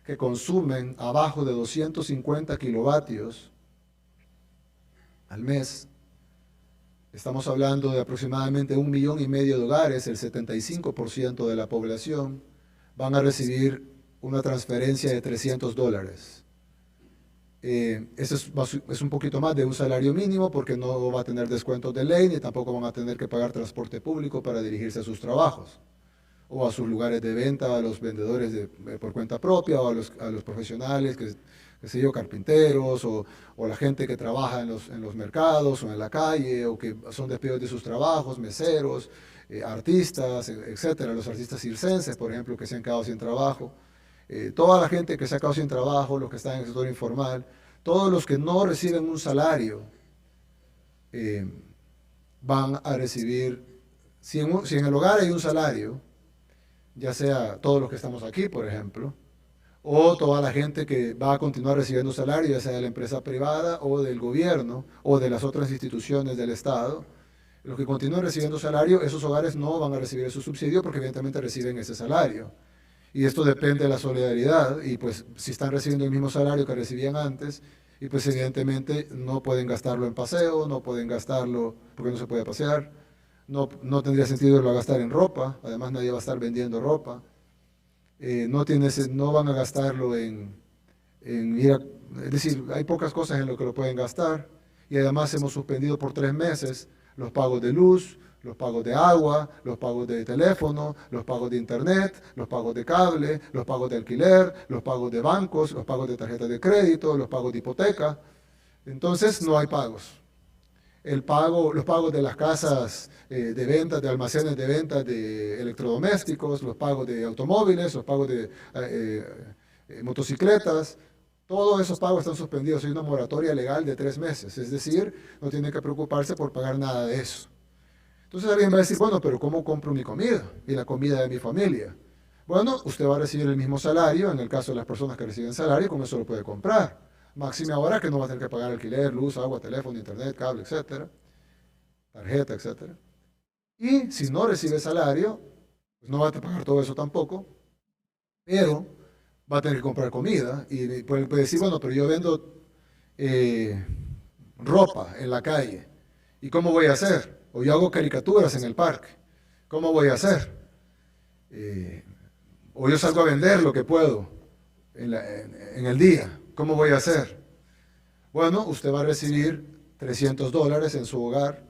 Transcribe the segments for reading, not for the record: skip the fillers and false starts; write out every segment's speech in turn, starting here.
que consumen abajo de 250 kilovatios al mes, estamos hablando de aproximadamente 1,5 millones de hogares, el 75% de la población, van a recibir una transferencia de $300. Eso es un poquito más de un salario mínimo porque no va a tener descuentos de ley ni tampoco van a tener que pagar transporte público para dirigirse a sus trabajos o a sus lugares de venta, a los vendedores por cuenta propia o a los profesionales, qué sé yo, carpinteros o la gente que trabaja en los mercados o en la calle o que son despedidos de sus trabajos, meseros, artistas, etcétera, los artistas circenses, por ejemplo, que se han quedado sin trabajo. Toda la gente que se ha quedado sin trabajo, los que están en el sector informal, todos los que no reciben un salario, van a recibir, si en el hogar hay un salario, ya sea todos los que estamos aquí, por ejemplo, o toda la gente que va a continuar recibiendo salario, ya sea de la empresa privada o del gobierno o de las otras instituciones del Estado, los que continúen recibiendo salario, esos hogares no van a recibir ese subsidio porque evidentemente reciben ese salario. Y esto depende de la solidaridad, y pues si están recibiendo el mismo salario que recibían antes, y pues evidentemente no pueden gastarlo en paseo, no pueden gastarlo porque no se puede pasear, no tendría sentido irlo a gastar en ropa, además nadie va a estar vendiendo ropa, no van a gastarlo en ir a, es decir, hay pocas cosas en lo que lo pueden gastar, y además hemos suspendido por 3 meses los pagos de luz, los pagos de agua, los pagos de teléfono, los pagos de internet, los pagos de cable, los pagos de alquiler, los pagos de bancos, los pagos de tarjetas de crédito, los pagos de hipoteca. Entonces no hay pagos. Los pagos de las casas de ventas, de almacenes de ventas de electrodomésticos, los pagos de automóviles, los pagos de motocicletas, todos esos pagos están suspendidos. Hay una moratoria legal de 3 meses, es decir, no tienen que preocuparse por pagar nada de eso. Entonces alguien va a decir, bueno, pero ¿cómo compro mi comida y la comida de mi familia? Bueno, usted va a recibir el mismo salario, en el caso de las personas que reciben salario, con eso lo puede comprar. Máxime ahora que no va a tener que pagar alquiler, luz, agua, teléfono, internet, cable, etcétera, tarjeta, etcétera. Y si no recibe salario, pues no va a tener que pagar todo eso tampoco, pero va a tener que comprar comida y puede decir, bueno, pero yo vendo ropa en la calle, ¿y cómo voy a hacer? O yo hago caricaturas en el parque, ¿cómo voy a hacer? O yo salgo a vender lo que puedo en el día, ¿cómo voy a hacer? Bueno, usted va a recibir $300 en su hogar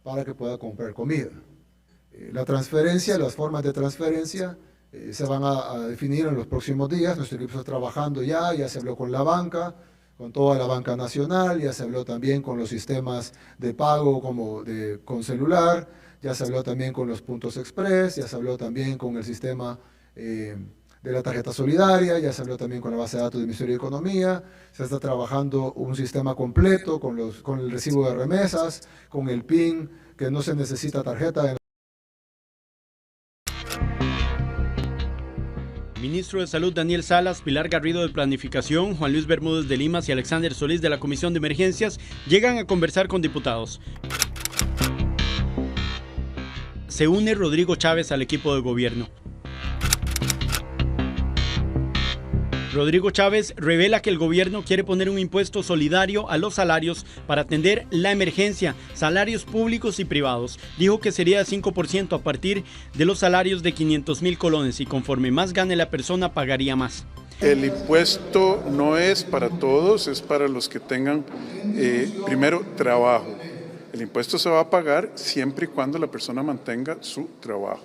para que pueda comprar comida. La transferencia, las formas de transferencia se van a definir en los próximos días. Nuestro equipo está trabajando ya se habló con la banca, con toda la banca nacional, ya se habló también con los sistemas de pago con celular, ya se habló también con los puntos express, ya se habló también con el sistema de la tarjeta solidaria, ya se habló también con la base de datos del Ministerio de Economía, se está trabajando un sistema completo con el recibo de remesas, con el PIN, que no se necesita tarjeta. Ministro de Salud Daniel Salas, Pilar Garrido de Planificación, Juan Luis Bermúdez de Limas y Alexander Solís de la Comisión de Emergencias llegan a conversar con diputados. Se une Rodrigo Chávez al equipo de gobierno. Rodrigo Chávez revela que el gobierno quiere poner un impuesto solidario a los salarios para atender la emergencia, salarios públicos y privados. Dijo que sería de 5% a partir de los salarios de 500,000 colones y conforme más gane la persona pagaría más. El impuesto no es para todos, es para los que tengan, primero, trabajo. El impuesto se va a pagar siempre y cuando la persona mantenga su trabajo.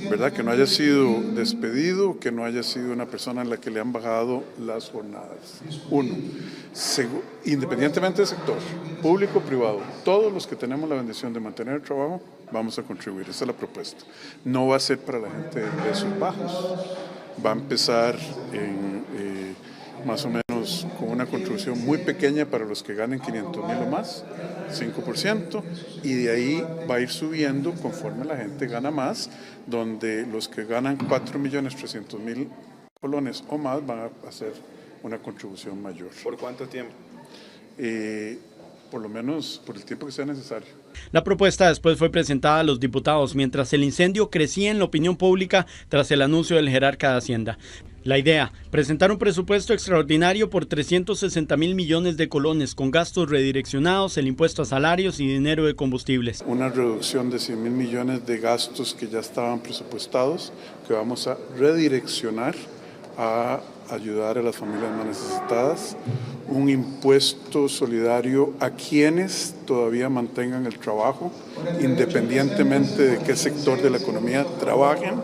¿Verdad? Que no haya sido despedido, que no haya sido una persona en la que le han bajado las jornadas. Uno, independientemente del sector, público o privado, todos los que tenemos la bendición de mantener el trabajo, vamos a contribuir. Esa es la propuesta. No va a ser para la gente de ingresos bajos, va a empezar más o menos con una contribución muy pequeña para los que ganen 500,000 o más, 5%, y de ahí va a ir subiendo conforme la gente gana más, donde los que ganan 4.300.000 colones o más van a hacer una contribución mayor. ¿Por cuánto tiempo? Por lo menos por el tiempo que sea necesario. La propuesta después fue presentada a los diputados mientras el incendio crecía en la opinión pública tras el anuncio del jerarca de Hacienda. La idea, presentar un presupuesto extraordinario por 360.000 millones de colones con gastos redireccionados, el impuesto a salarios y dinero de combustibles. Una reducción de 100.000 millones de gastos que ya estaban presupuestados, que vamos a redireccionar a ayudar a las familias más necesitadas. Un impuesto solidario a quienes todavía mantengan el trabajo, independientemente de qué sector de la economía trabajen.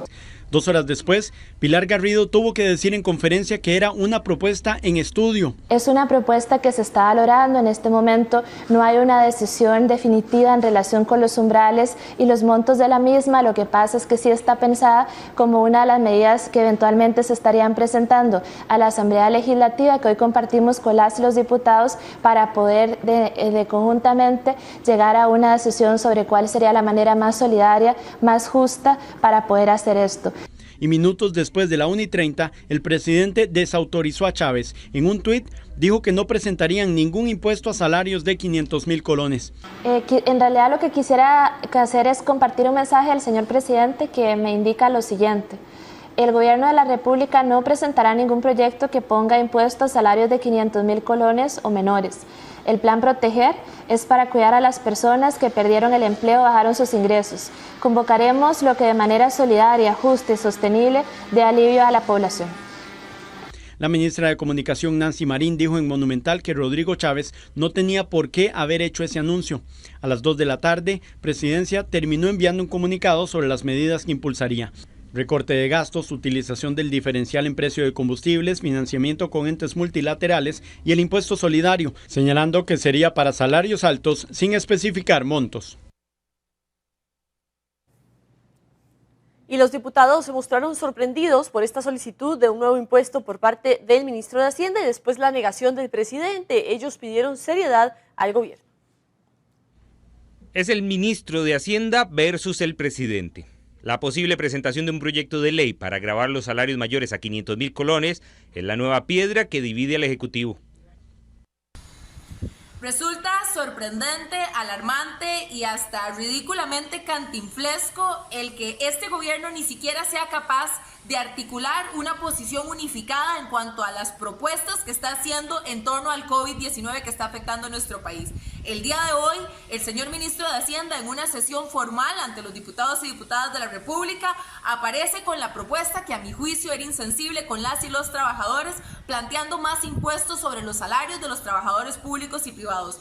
2 horas después, Pilar Garrido tuvo que decir en conferencia que era una propuesta en estudio. Es una propuesta que se está valorando en este momento. No hay una decisión definitiva en relación con los umbrales y los montos de la misma. Lo que pasa es que sí está pensada como una de las medidas que eventualmente se estarían presentando a la Asamblea Legislativa, que hoy compartimos con las y los diputados para poder conjuntamente llegar a una decisión sobre cuál sería la manera más solidaria, más justa para poder hacer esto. Y minutos después de la 1:30, el presidente desautorizó a Chávez. En un tuit dijo que no presentarían ningún impuesto a salarios de 500.000 colones. En realidad lo que quisiera hacer es compartir un mensaje del señor presidente que me indica lo siguiente. El gobierno de la República no presentará ningún proyecto que ponga impuestos a salarios de 500.000 colones o menores. El plan Proteger es para cuidar a las personas que perdieron el empleo o bajaron sus ingresos. Convocaremos lo que de manera solidaria, justa y sostenible dé alivio a la población. La ministra de Comunicación, Nancy Marín, dijo en Monumental que Rodrigo Chávez no tenía por qué haber hecho ese anuncio. A las 2 de la tarde, Presidencia terminó enviando un comunicado sobre las medidas que impulsaría. Recorte de gastos, utilización del diferencial en precio de combustibles, financiamiento con entes multilaterales y el impuesto solidario, señalando que sería para salarios altos sin especificar montos. Y los diputados se mostraron sorprendidos por esta solicitud de un nuevo impuesto por parte del ministro de Hacienda y después la negación del presidente. Ellos pidieron seriedad al gobierno. Es el ministro de Hacienda versus el presidente. La posible presentación de un proyecto de ley para gravar los salarios mayores a 500.000 colones es la nueva piedra que divide al Ejecutivo. Resulta sorprendente, alarmante y hasta ridículamente cantinflesco el que este gobierno ni siquiera sea capaz de articular una posición unificada en cuanto a las propuestas que está haciendo en torno al COVID-19 que está afectando a nuestro país. El día de hoy, el señor ministro de Hacienda, en una sesión formal ante los diputados y diputadas de la República, aparece con la propuesta que a mi juicio era insensible con las y los trabajadores, planteando más impuestos sobre los salarios de los trabajadores públicos y privados.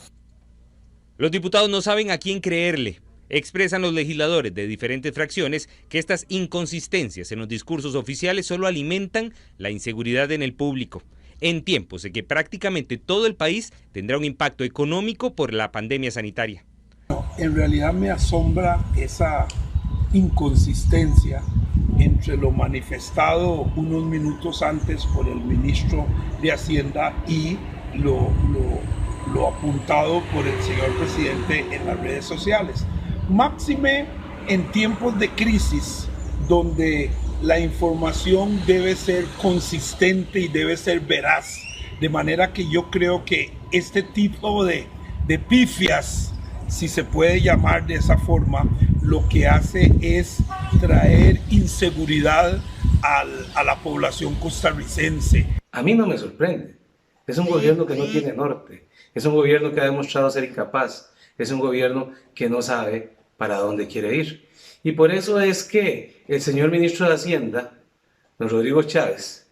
Los diputados no saben a quién creerle. Expresan los legisladores de diferentes fracciones que estas inconsistencias en los discursos oficiales solo alimentan la inseguridad en el público, en tiempos en que prácticamente todo el país tendrá un impacto económico por la pandemia sanitaria. En realidad me asombra esa inconsistencia entre lo manifestado unos minutos antes por el ministro de Hacienda y lo apuntado por el señor presidente en las redes sociales. Máxime en tiempos de crisis, donde la información debe ser consistente y debe ser veraz, de manera que yo creo que este tipo de pifias, si se puede llamar de esa forma, lo que hace es traer inseguridad a la población costarricense. A mí no me sorprende. Es un gobierno que no tiene norte, es un gobierno que ha demostrado ser incapaz, es un gobierno que no sabe para dónde quiere ir. Y por eso es que el señor ministro de Hacienda, don Rodrigo Chávez,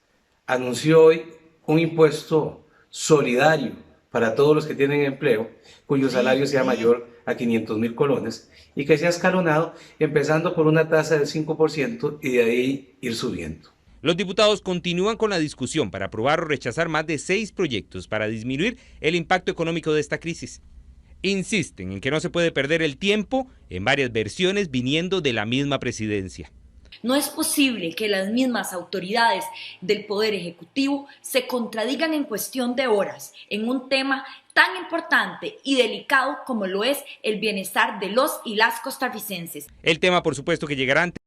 anunció hoy un impuesto solidario para todos los que tienen empleo, cuyo salario sea mayor a 500.000 colones y que sea escalonado, empezando por una tasa del 5% y de ahí ir subiendo. Los diputados continúan con la discusión para aprobar o rechazar más de 6 proyectos para disminuir el impacto económico de esta crisis. Insisten en que no se puede perder el tiempo en varias versiones viniendo de la misma presidencia. No es posible que las mismas autoridades del Poder Ejecutivo se contradigan en cuestión de horas en un tema tan importante y delicado como lo es el bienestar de los y las costarricenses. El tema, por supuesto, que llegará ante